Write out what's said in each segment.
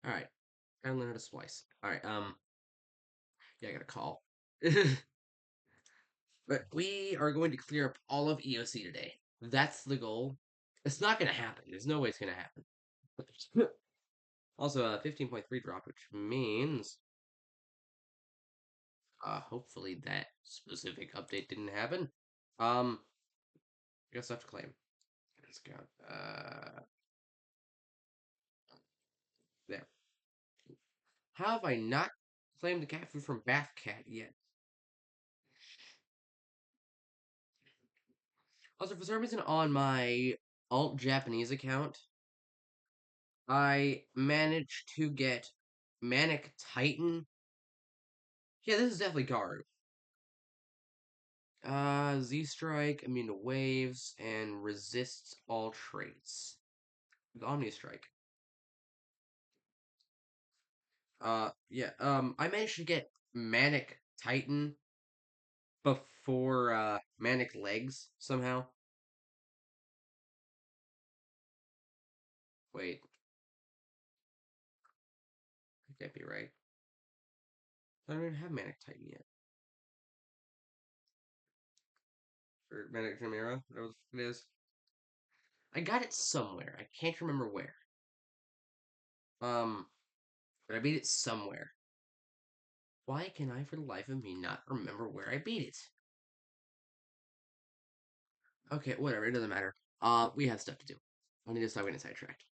Alright. I learn how to splice. Alright, yeah, I got a call. But we are going to clear up all of EOC today. That's the goal. It's not gonna happen. There's no way it's gonna happen. Also, 15.3 dropped, which means hopefully that specific update didn't happen. I guess I have to claim. Discount. There. How have I not claimed the cat food from Bath Cat yet? Also, for some reason on my alt Japanese account, I managed to get Manic Titan. Yeah, this is definitely Garu. Z Strike, immune to waves, and resists all traits. With Omni Strike. Yeah, I managed to get Manic Titan before, Manic Legs, somehow. Wait, that can't be right. I don't even have Manic Titan yet. Or Manic Chimera, whatever it is. I got it somewhere. I can't remember where. Um, but I beat it somewhere. Why can I, for the life of me, not remember where I beat it? Okay, whatever. It doesn't matter. We have stuff to do. I need to stop getting sidetracked.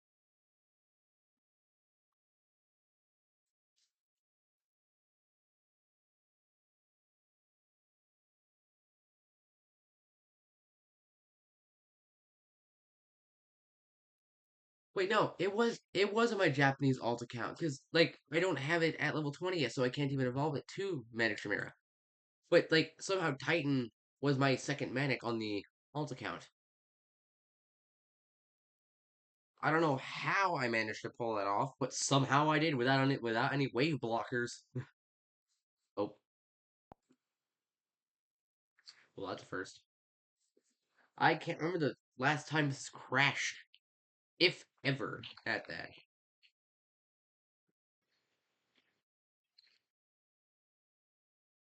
Wait, no, it was on my Japanese alt account because like I don't have it at level 20 yet, so I can't even evolve it to Manic Chimera. But like somehow Titan was my second Manic on the alt account. I don't know how I managed to pull that off, but somehow I did without any wave blockers. Oh, well that's a first. I can't remember the last time this crashed, if ever, at that.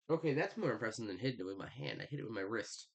Okay, that's more impressive than hitting it with my hand. I hit it with my wrist.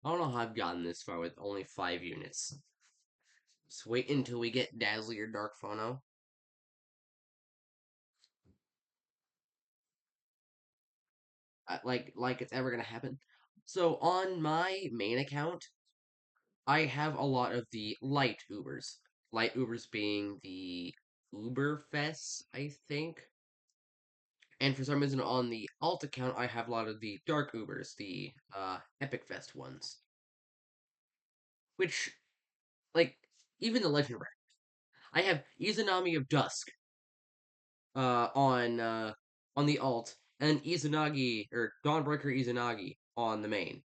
I don't know how I've gotten this far with only 5 units. Just wait until we get Dazzly or Dark Phono. Like it's ever gonna happen. So on my main account, I have a lot of the light Ubers. Light Ubers being the Uber Fest, I think. And for some reason on the alt account, I have a lot of the dark Ubers, the Epic Fest ones. Which, like, even the Legend Rare. I have Izanami of Dusk on the alt, and Izanagi or Dawnbreaker Izanagi on the main,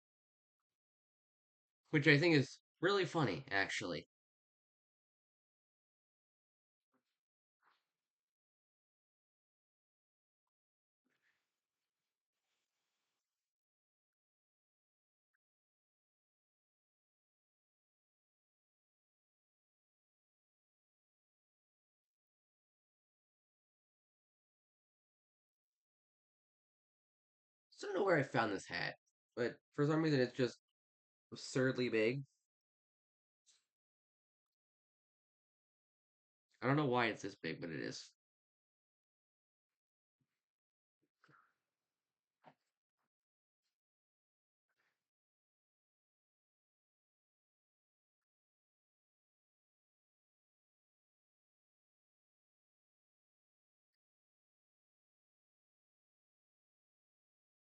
which I think is really funny, actually. So I don't know where I found this hat, but for some reason it's just absurdly big. I don't know why it's this big, but it is.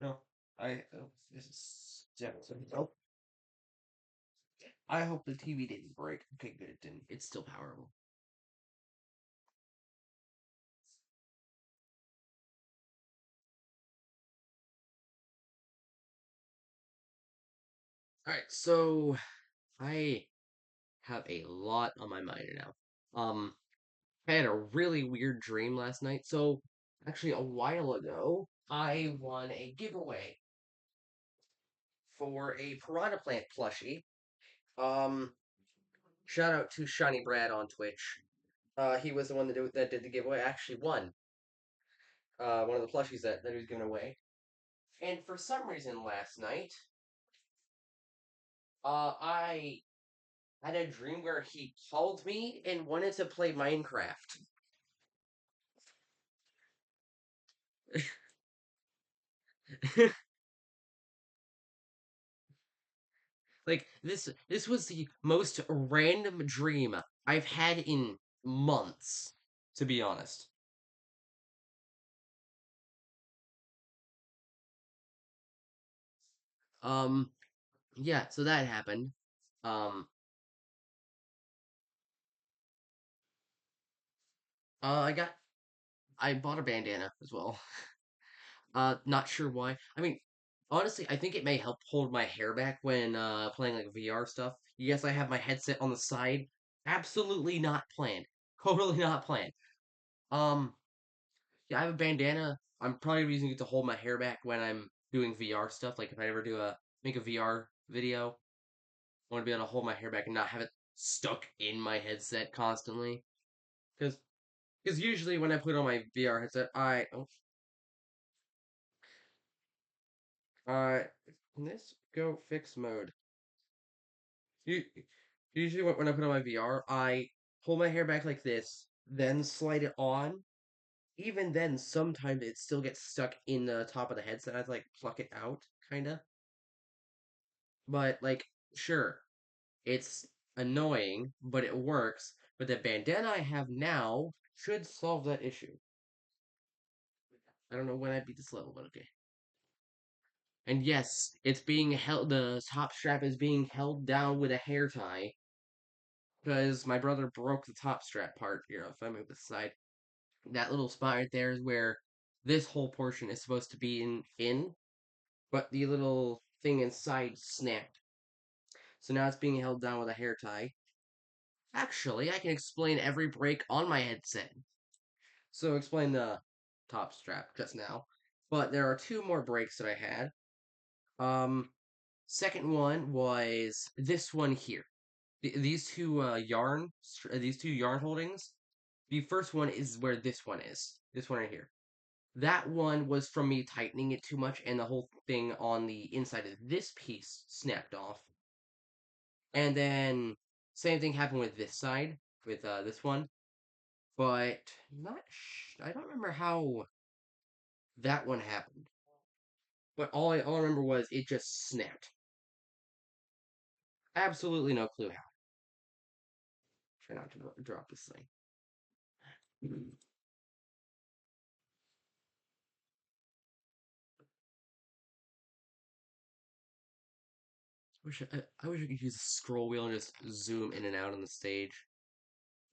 No, I. Oh, this is. Yeah, so, oh. I hope the TV didn't break. Okay, good, it didn't. It's still powerful. Alright, so I have a lot on my mind now. I had a really weird dream last night. So, actually, a while ago, I won a giveaway for a Piranha Plant plushie. Um, Shout out to Shiny Brad on Twitch. He was the one that did the giveaway. I actually won one of the plushies that he was giving away. And for some reason last night, I had a dream where he called me and wanted to play Minecraft. Like this was the most random dream I've had in months, to be honest. Um yeah, so that happened. Um I got I bought a bandana as well. Not sure why. I mean, honestly, I think it may help hold my hair back when playing like VR stuff. Yes, I have my headset on the side. Absolutely not planned. Totally not planned. Um Yeah, I have a bandana. I'm probably using it to hold my hair back when I'm doing VR stuff. Like if I ever make a VR video, I want to be able to hold my hair back and not have it stuck in my headset constantly. Because usually when I put on my VR headset, let's go fix mode. You usually when I put on my VR, I hold my hair back like this, then slide it on. Even then, sometimes it still gets stuck in the top of the headset. I have to like pluck it out, kinda. But like, sure, it's annoying, but it works. But the bandana I have now should solve that issue. I don't know when I beat this level, but okay. And yes, it's being held. The top strap is being held down with a hair tie because my brother broke the top strap part. Here, if I move this side, that little spot right there is where this whole portion is supposed to be but the little thing inside snapped. So now it's being held down with a hair tie. Actually, I can explain every break on my headset. So explain the top strap just now. But there are two more breaks that I had. Um, Second one was this one here. These two these two yarn holdings. The first one is where this one is. This one right here. That one was from me tightening it too much, and the whole thing on the inside of this piece snapped off. And then same thing happened with this side, with this one. But I don't remember how that one happened. But all I remember was it just snapped. Absolutely no clue how. Try not to drop this thing. I wish I could use a scroll wheel and just zoom in and out on the stage.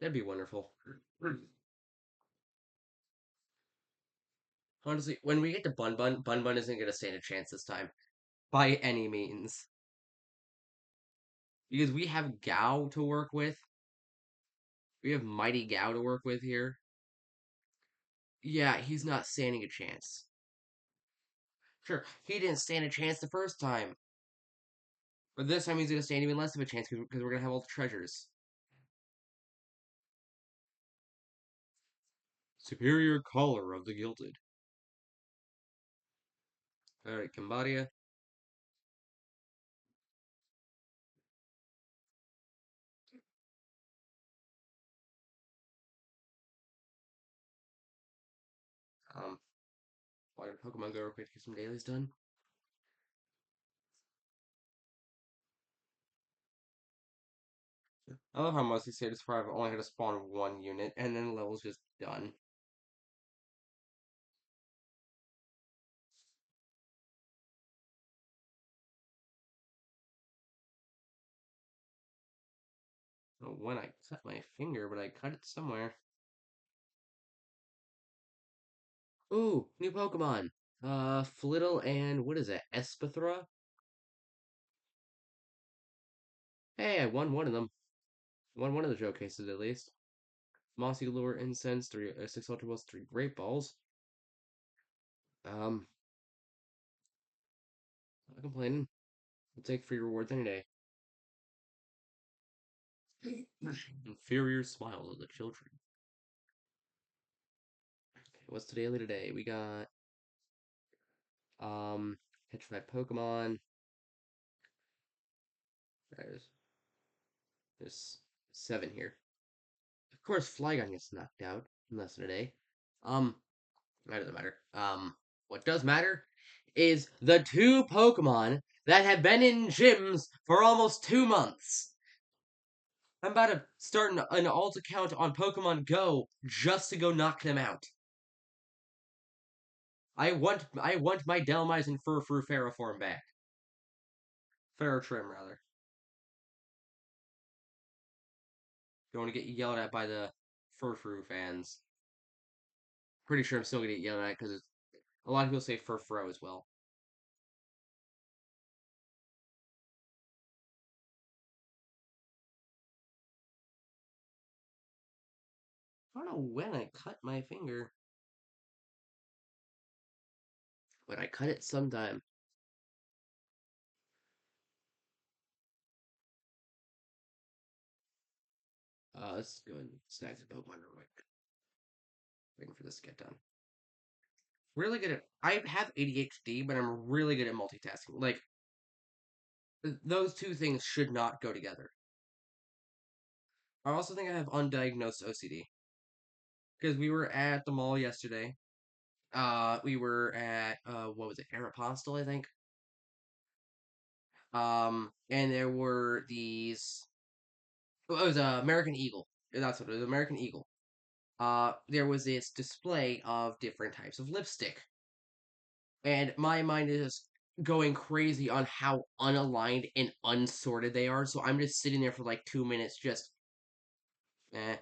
That'd be wonderful. Honestly, when we get to Bun Bun isn't gonna stand a chance this time. By any means. Because we have Gao to work with. We have Mighty Gao to work with here. Yeah, he's not standing a chance. Sure, he didn't stand a chance the first time. But this time he's gonna stand even less of a chance because we're gonna have all the treasures. Superior collar of the gilded. Alright, Cambodia. Um, why did Pokemon go real quick to get some dailies done? I love how mostly status 5 only had to spawn one unit and then the level's just done. I don't know when I cut my finger, but I cut it somewhere. Ooh, new Pokemon. Flittle and what is it? Espithra? Hey, I won one of them. Won one of the showcases at least. Mossy Lure, Incense, three, six Ultra Balls, three Great Balls. Um, Not complaining. I'll take free rewards any day. Inferior smiles of the children. Okay, what's the daily today? We got catch that Pokemon. There's seven here. Of course, Flygon gets knocked out in less than a day. Um, that doesn't matter. What does matter is the two Pokemon that have been in gyms for almost 2 months. I'm about to start an alt account on Pokemon Go just to go knock them out. I want my Delmise and Furfru Ferroform back. Ferrotrim, rather. Don't want to get yelled at by the Furfru fans. Pretty sure I'm still gonna get yelled at because a lot of people say Furfro as well. I don't know when I cut my finger, but I cut it sometime. Let's go and snag the Pokemon real quick. Waiting for this to get done. Really good at. I have ADHD, but I'm really good at multitasking. Like, those two things should not go together. I also think I have undiagnosed OCD. Because we were at the mall yesterday. We were at, what was it, Aeropostale, I think? And there were these. Oh, it was American Eagle. That's what it was, American Eagle. There was this display of different types of lipstick. And my mind is going crazy on how unaligned and unsorted they are. So I'm just sitting there for like 2 minutes, eh,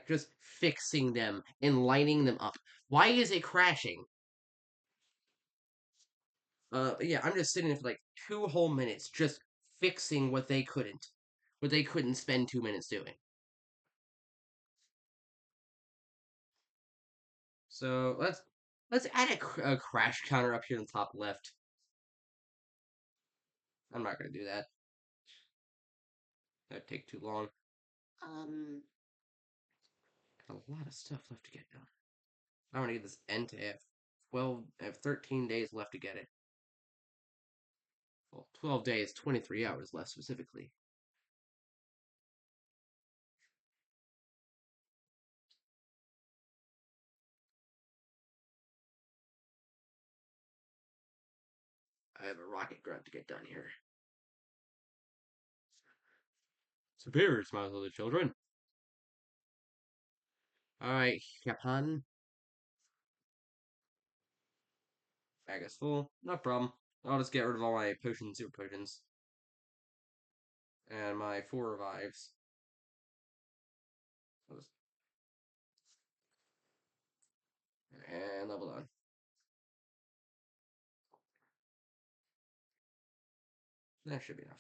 just fixing them and lining them up. Why is it crashing? Yeah, I'm just sitting there for like 2 whole minutes, just fixing what they couldn't spend 2 minutes doing. So let's add a crash counter up here in the top left. I'm not gonna do that. That'd take too long. Um, got a lot of stuff left to get done. I want to get this end to have 12. I have 13 days left to get it. Well, 12 days, 23 hours left specifically. I have a rocket grunt to get done here. Superior smiles of the children. All right, Japan. Bag is full. No problem. I'll just get rid of all my potions, super potions, and my 4 revives. And level on. That should be enough.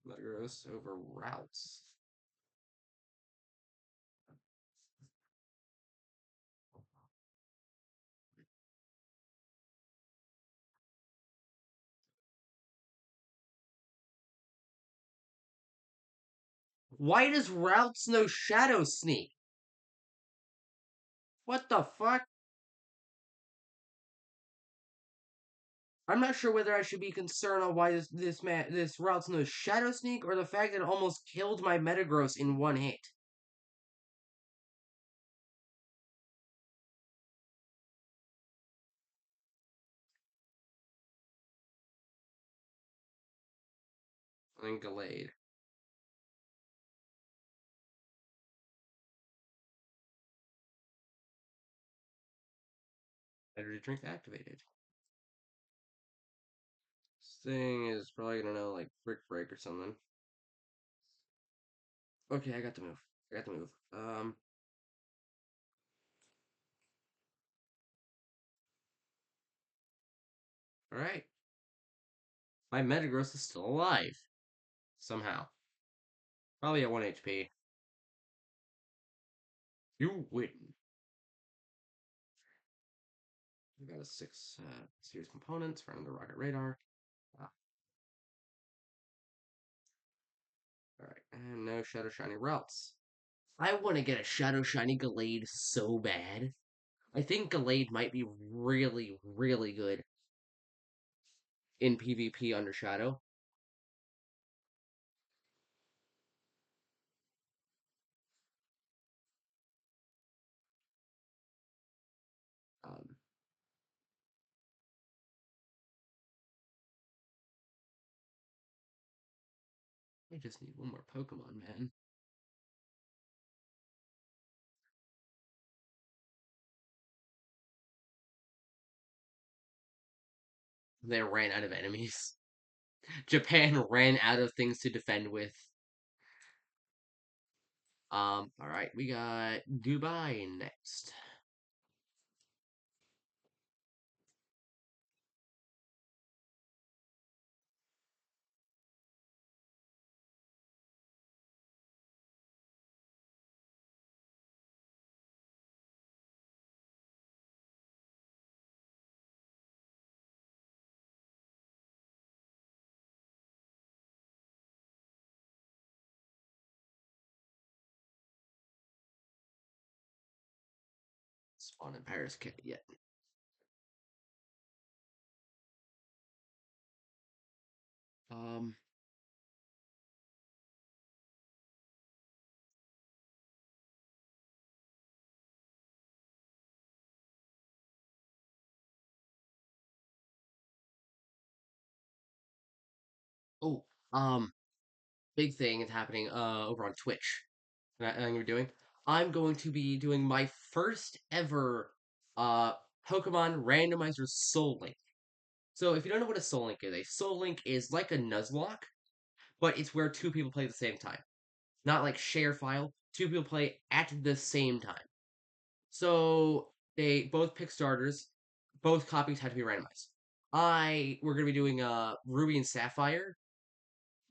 Metagross over routes. Why does routes no shadow sneak? What the fuck? I'm not sure whether I should be concerned on why this route's no shadow sneak or the fact that it almost killed my Metagross in one hit. And Gallade. Energy drink activated. thing is probably gonna know like brick break or something. Okay, I got to move. I got to move. All right. My Metagross is still alive somehow. Probably at 1 HP. You win. We got a 6 series components for another rocket radar. Ah, all right, and no Shadow Shiny routes. I want to get a Shadow Shiny Gallade so bad. I think Gallade might be really, really good in PvP under Shadow. Um, I just need one more Pokemon, man. They ran out of enemies. Japan ran out of things to defend with. All right, we got Dubai next. Spawn in Paris kit yet. Um, oh, big thing is happening over on Twitch. That I'm gonna be doing. I'm going to be doing my first ever uh Pokemon randomizer Soul Link. So if you don't know what a Soul Link is, a Soul Link is like a Nuzlocke, but it's where two people play at the same time. Not like share file. Two people play at the same time. So they both pick starters. Both copies have to be randomized. We're gonna be doing Ruby and Sapphire.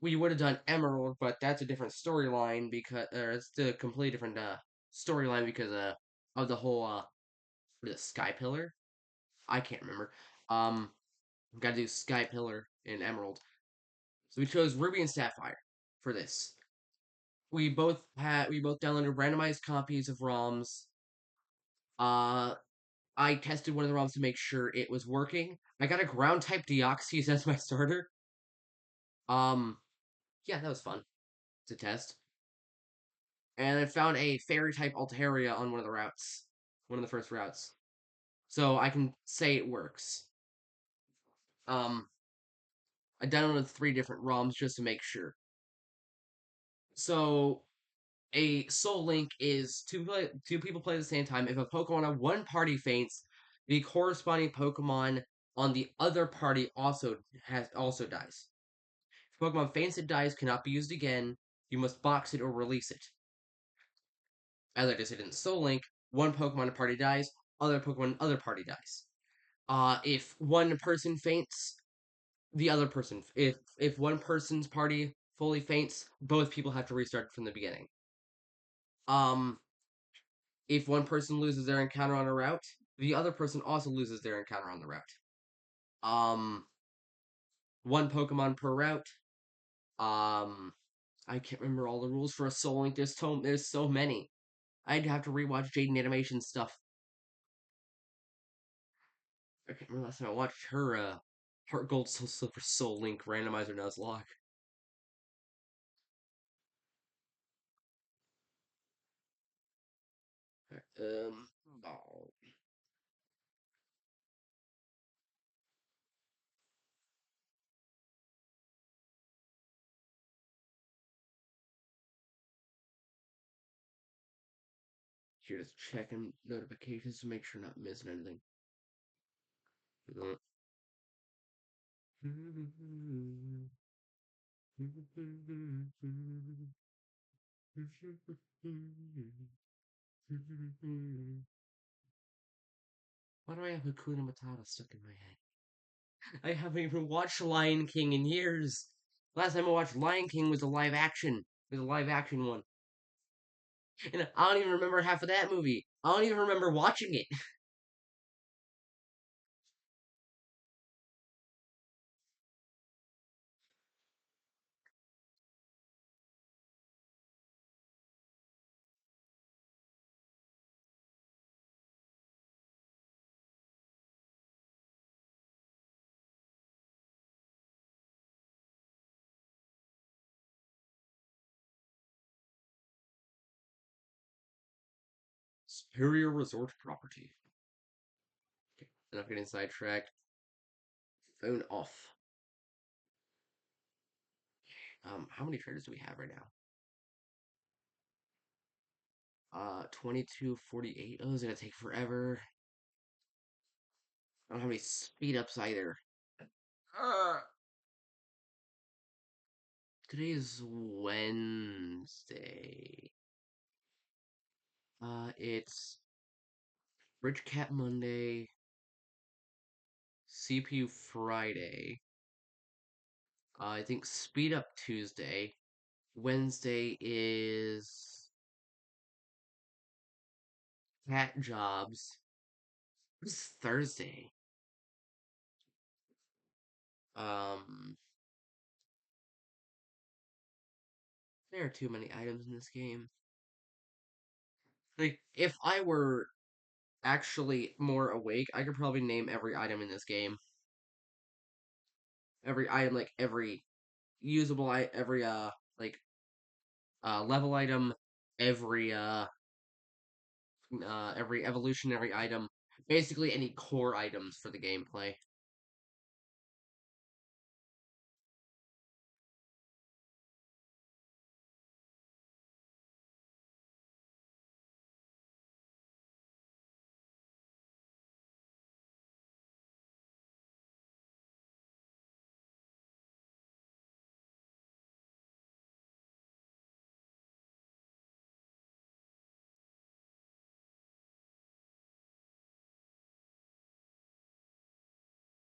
We would have done Emerald, but that's a different storyline because it's a completely different storyline because of the whole what is it, Sky Pillar. I can't remember. Um, got to do Sky Pillar and Emerald. So we chose Ruby and Sapphire for this. We both downloaded randomized copies of ROMs. Uh, I tested one of the ROMs to make sure it was working. I got a ground type Deoxys as my starter. Um, yeah, that was fun to test. And I found a fairy type Altaria on one of the routes, one of the first routes. So I can say it works. Um, I downloaded 3 different ROMs just to make sure. So a Soul Link is two people play at the same time. If a Pokemon on one party faints, the corresponding Pokemon on the other party also dies. If Pokemon faints and dies, cannot be used again. You must box it or release it. As I just said in Soul Link, one Pokemon in party dies, other Pokemon in other party dies. If one person faints, the other person if one person's party fully faints, both people have to restart from the beginning. Um, if one person loses their encounter on a route, the other person also loses their encounter on the route. Um, one Pokemon per route. Um, I can't remember all the rules for a Soul Link. There's so many. I'd have to rewatch Jaden Animation stuff. I can't remember last time I watched her Heart Gold Soul Silver Soul Link randomizer Nuzlocke. Oh, you're just checking notifications to make sure not missing anything. Why do I have Hakuna Matata stuck in my head? I haven't even watched Lion King in years. Last time I watched Lion King was a live action. It was a live action one. And I don't even remember half of that movie. I don't even remember watching it. Superior Resort Property. Okay, enough getting sidetracked. Phone off. How many traders do we have right now? 2248. Oh, this is gonna take forever. I don't have any speed ups either. Uh, Today is Wednesday. It's Rich Cat Monday, CPU Friday. I think Speed Up Tuesday. Wednesday is Cat Jobs. It's Thursday. Um, there are too many items in this game. Like, if I were actually more awake, I could probably name every item in this game. Every item, like every usable, every like level item, every every evolutionary item, basically any core items for the gameplay.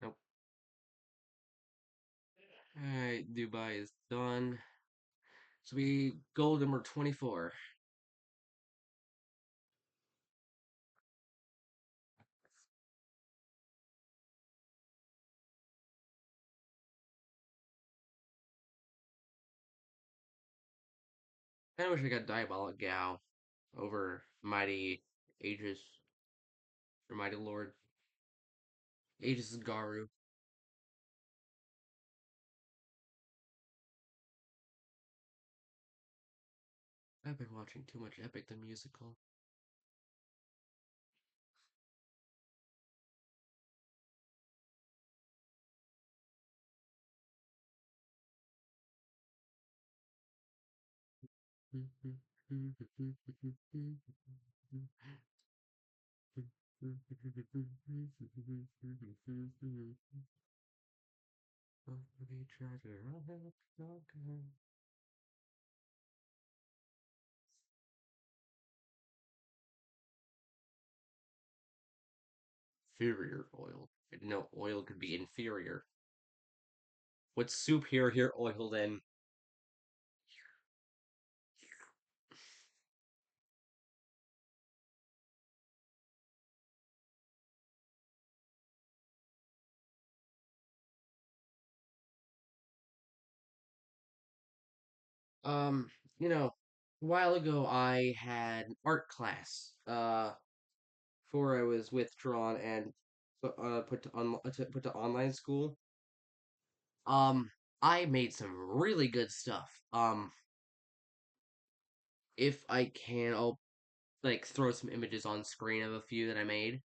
Nope. Alright, Dubai is done. So we goal number 24. I wish I got Diabolic Gao over Mighty Aegis or Mighty Lord. Aegis is Garu. I've been watching too much Epic the Musical. Inferior oil. I didn't know oil could be inferior. What's superior oil then? Um, you know, a while ago I had an art class. Before I was withdrawn and put to online school. Um, I made some really good stuff. If I can, I'll like throw some images on screen of a few that I made.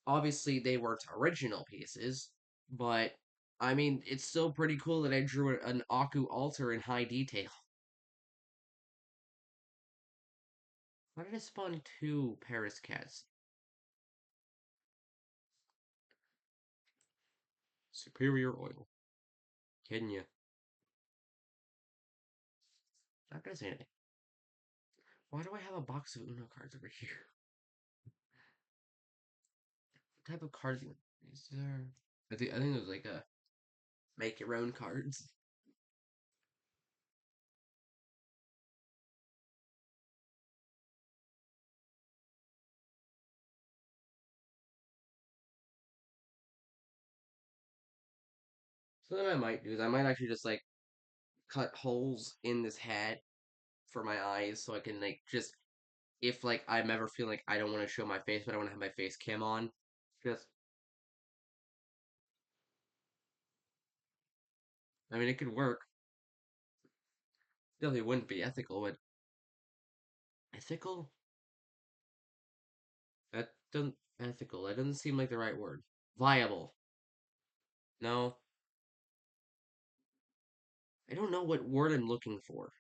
Obviously, they weren't original pieces, but I mean, it's still pretty cool that I drew an Aku altar in high detail. Why did I spawn two Paris cats? Superior oil. Kenya. Not gonna say anything. Why do I have a box of Uno cards over here? What type of cards is there? I think there's like a make your own cards. So what I might do is I might actually just like cut holes in this hat for my eyes so I can like just if like I'm ever feeling like I don't want to show my face but I want to have my face cam on, just I mean it could work. Definitely wouldn't be ethical, but ethical? That doesn't ethical. That doesn't seem like the right word. Viable. No, I don't know what word I'm looking for.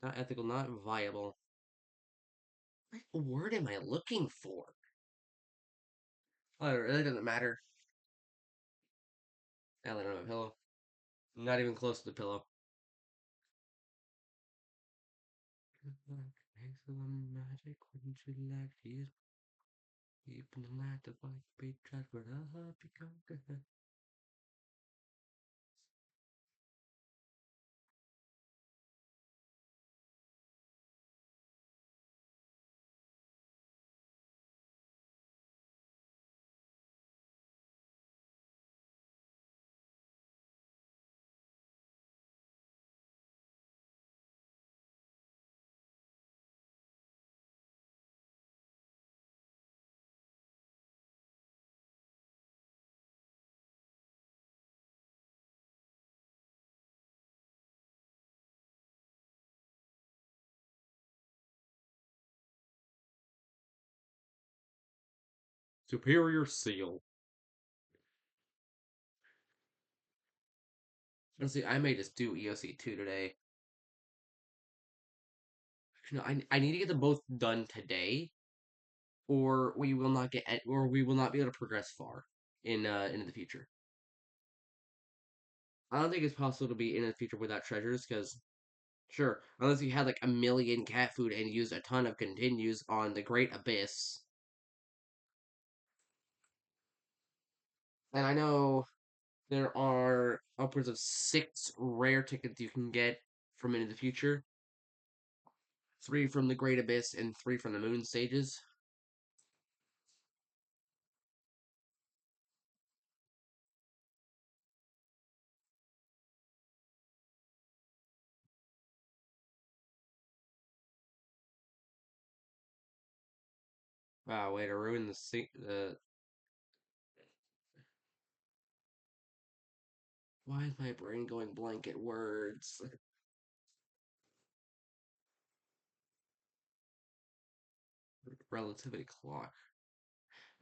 Not ethical, not viable. What word am I looking for? Oh, it really doesn't matter. I don't know my pillow. Not even close to the pillow. Magic wouldn't you like to use keeping the light the white beat track where I become good. Superior seal. Honestly, I may just do EOC2 today. You know, I need to get them both done today, or we will not get, or we will not be able to progress far in the future. I don't think it's possible to be in the future without treasures, because sure, unless you had like a million cat food and used a ton of continues on the Great Abyss, and I know there are upwards of 6 rare tickets you can get from Into the Future. 3 from the Great Abyss and 3 from the Moon stages. Wow, way to ruin the. Why is my brain going blank at words? Relativity clock.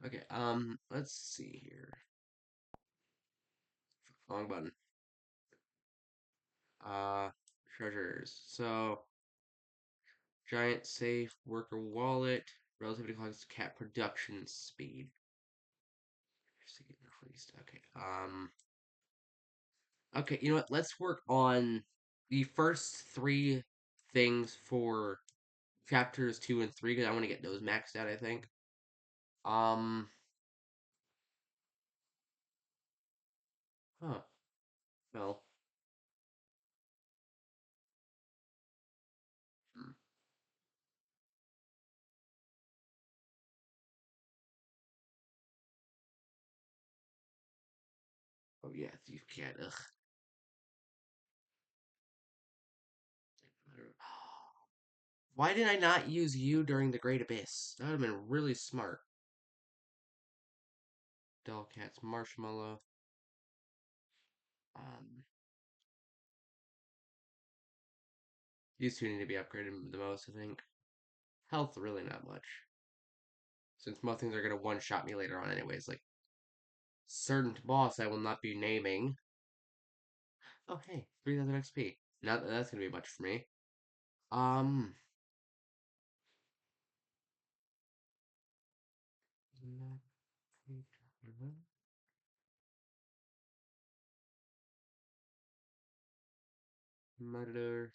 Okay, let's see here. Wrong button. Uh, treasures. So, giant safe, worker wallet, relativity clock is cat production speed. Okay, okay, you know what? Let's work on the first 3 things for chapters 2 and 3 because I want to get those maxed out, I think. Um, huh. Well, hmm. Oh yeah, you can't. Ugh. Why did I not use you during the Great Abyss? That would have been really smart. Cat's Marshmallow. Um, these 2 need to be upgraded the most, I think. Health, really not much. Since most things are gonna one-shot me later on anyways, like certain boss I will not be naming. Oh hey, 3,000 XP. Not that that's gonna be much for me. Um, Murder.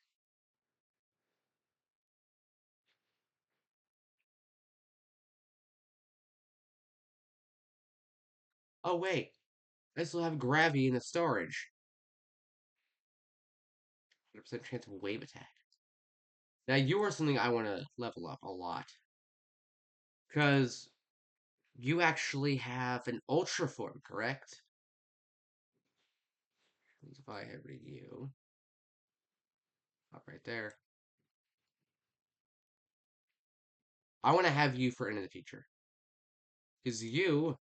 Oh wait, I still have gravity in the storage. 100% chance of wave attack. Now you are something I want to level up a lot. Because you actually have an ultra form, correct? If I had read you. Up right there. I want to have you for into the future. Because you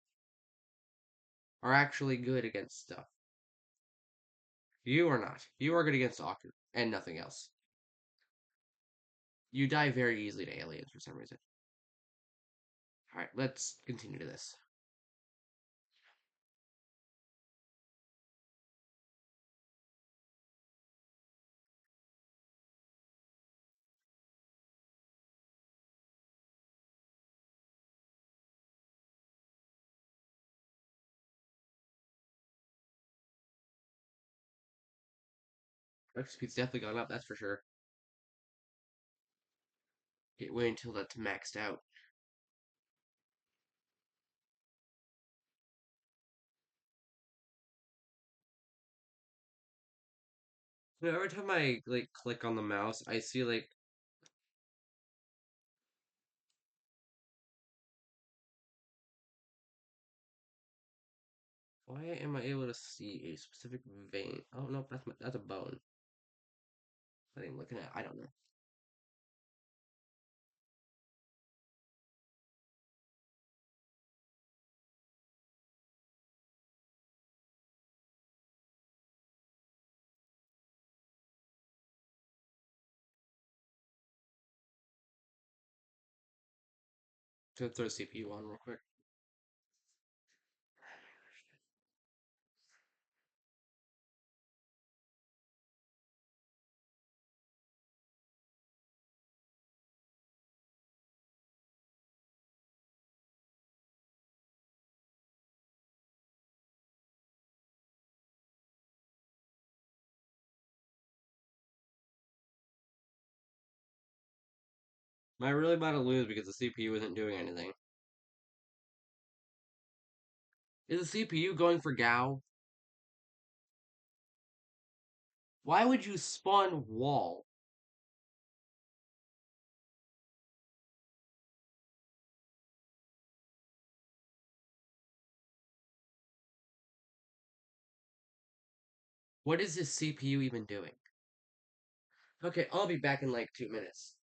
are actually good against stuff. You are not. You are good against Aku and nothing else. You die very easily to aliens for some reason. Alright, let's continue to this. Life speed's definitely gone up, that's for sure. Wait until that's maxed out. You know, every time I like click on the mouse, I see like why am I able to see a specific vein? Oh no, that's a bone. What I'm looking at, I don't know. To throw the CPU on real quick. Am I really about to lose because the CPU isn't doing anything? Is the CPU going for Gao? Why would you spawn wall? What is this CPU even doing? Okay, I'll be back in like 2 minutes.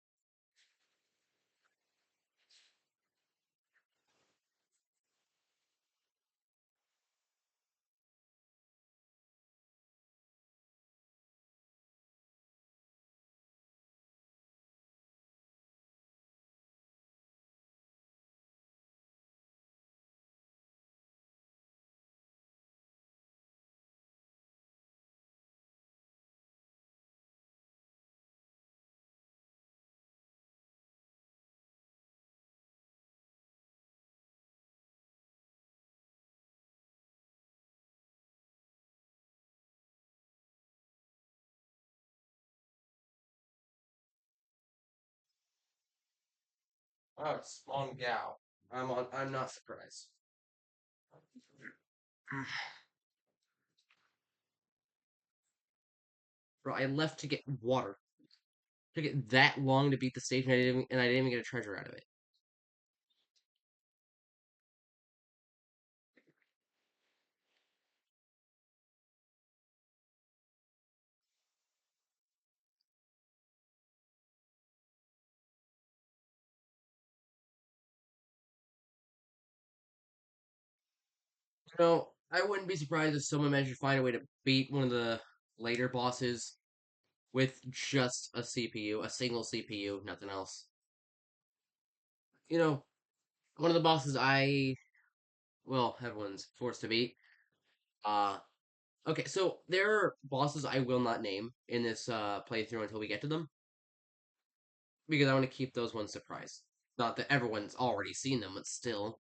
Oh, spawn Gao. I'm not surprised. Bro, I left to get water. Took it that long to beat the stage, and I didn't even get a treasure out of it. You know, I wouldn't be surprised if someone managed to find a way to beat one of the later bosses with just a CPU, a single CPU, nothing else. You know, one of the bosses well, everyone's forced to beat. Uh, okay, so there are bosses I will not name in this playthrough until we get to them because I want to keep those ones surprised. Not that everyone's already seen them, but still.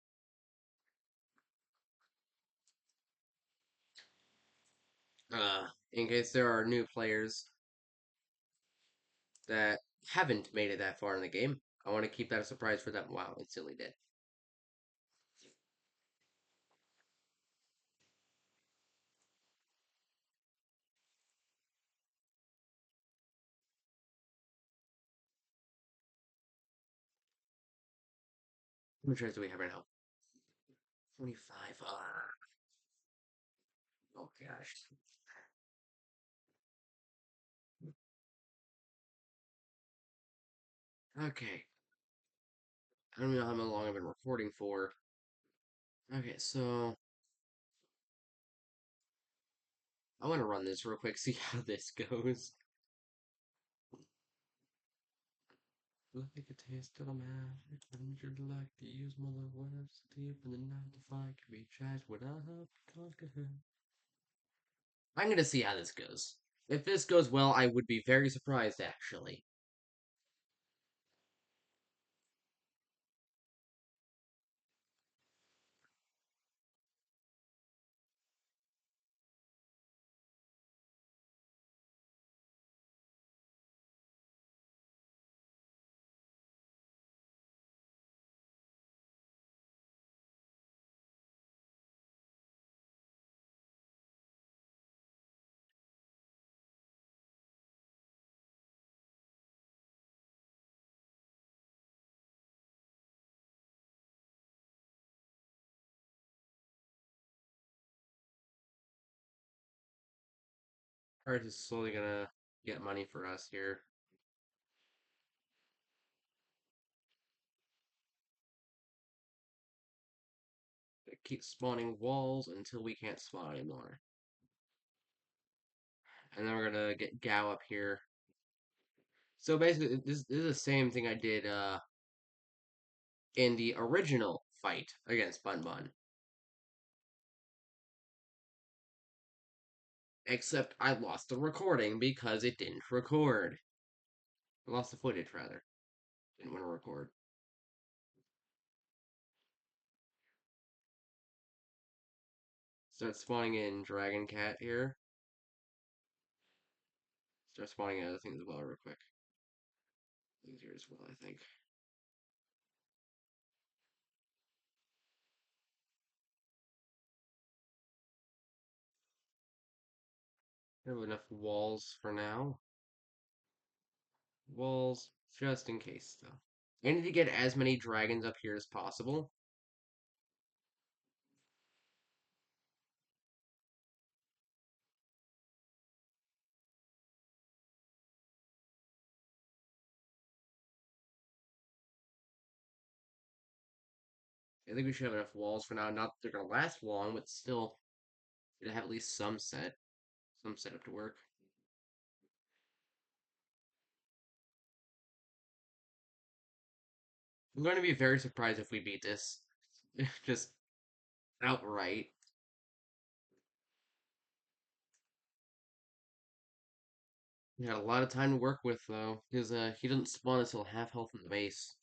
In case there are new players. that haven't made it that far in the game. I want to keep that a surprise for them. Wow, instantly did. How many tries do we have right now? 25. Oh gosh. Okay. I don't know how long I've been recording for. Okay, so I want to run this real quick, see how this goes. Like a taste of magic, and you'd like to use more words deep in the night to find can be charged with a help conquer her. I'm gonna see how this goes. If this goes well, I would be very surprised actually. Art is slowly gonna get money for us here. Keep spawning walls until we can't spawn anymore. And then we're gonna get Gao up here. So basically, this is the same thing I did in the original fight against Bun Bun. Except I lost the recording because it didn't record. I lost the footage, rather. Didn't want to record. Start spawning in Dragon Cat here. Start spawning in other things as well, real quick. Things here as well, I think. I have enough walls for now. Walls, just in case, though. I need to get as many dragons up here as possible. I think we should have enough walls for now. Not that they're gonna last long, but still, to have at least some setup to work. I'm going to be very surprised if we beat this, just outright. We had a lot of time to work with though, because he doesn't spawn until half health in the base.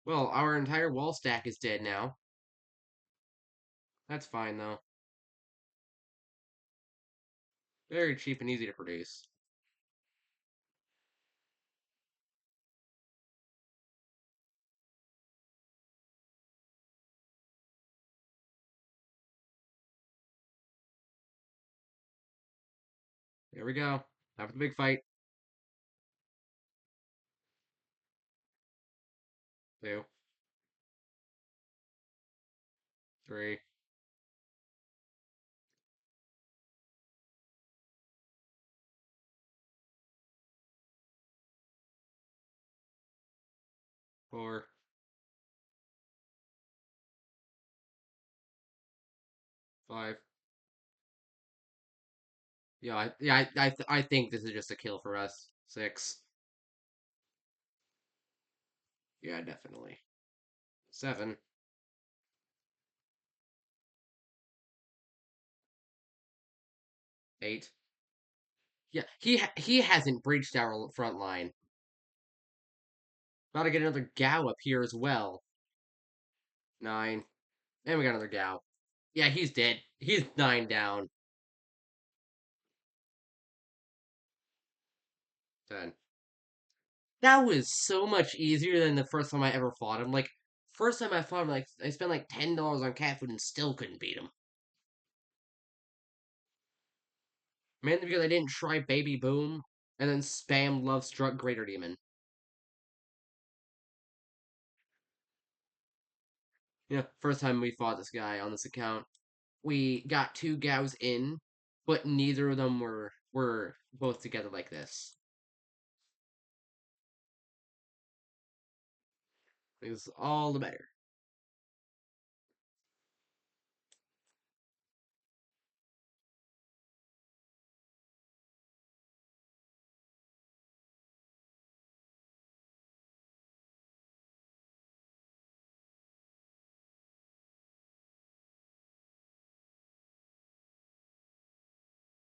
Well, our entire wall stack is dead now. That's fine though. Very cheap and easy to produce. There we go. Time for the big fight. 2, 3, 4, 5. Yeah, I think this is just a kill for us. 6. Yeah, definitely. 7, 8. Yeah, he hasn't breached our front line. About to get another Gao up here as well. 9. And we got another gal. Yeah, he's dead. He's 9 down. 10. That was so much easier than the first time I ever fought him. Like, first time I fought him, like, I spent like $10 on cat food and still couldn't beat him. Mainly because I didn't try Baby Boom and then spam Love Struck Greater Demon. Yeah, first time we fought this guy on this account, we got 2 gals in, but neither of them were both together like this. It was all the better.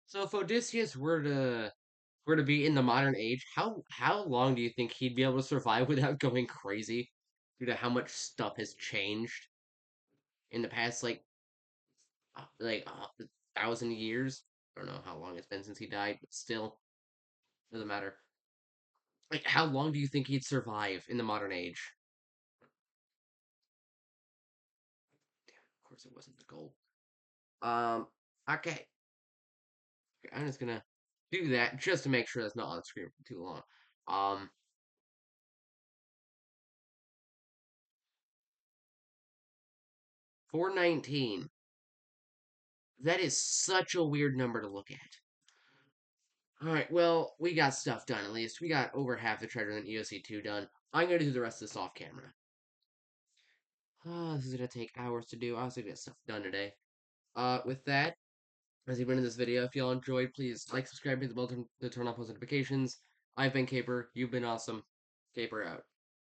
So if Odysseus were to be in the modern age, how long do you think he'd be able to survive without going crazy due to how much stuff has changed in the past thousand years? I don't know how long it's been since he died, but still doesn't matter. Like how long do you think he'd survive in the modern age? Of course, it wasn't the goal. Um, okay, I'm just gonna do that just to make sure that's not on screen for too long. Um, 419. That is such a weird number to look at. All right, well, we got stuff done at least. We got over half the treasure in EOC 2 done. I'm going to do the rest of this off camera. This is going to take hours to do. I also get stuff done today. With that, as you've been in this video, if y'all enjoyed, please like, subscribe, hit the bell to turn on post notifications. I've been Caper. You've been awesome. Caper out.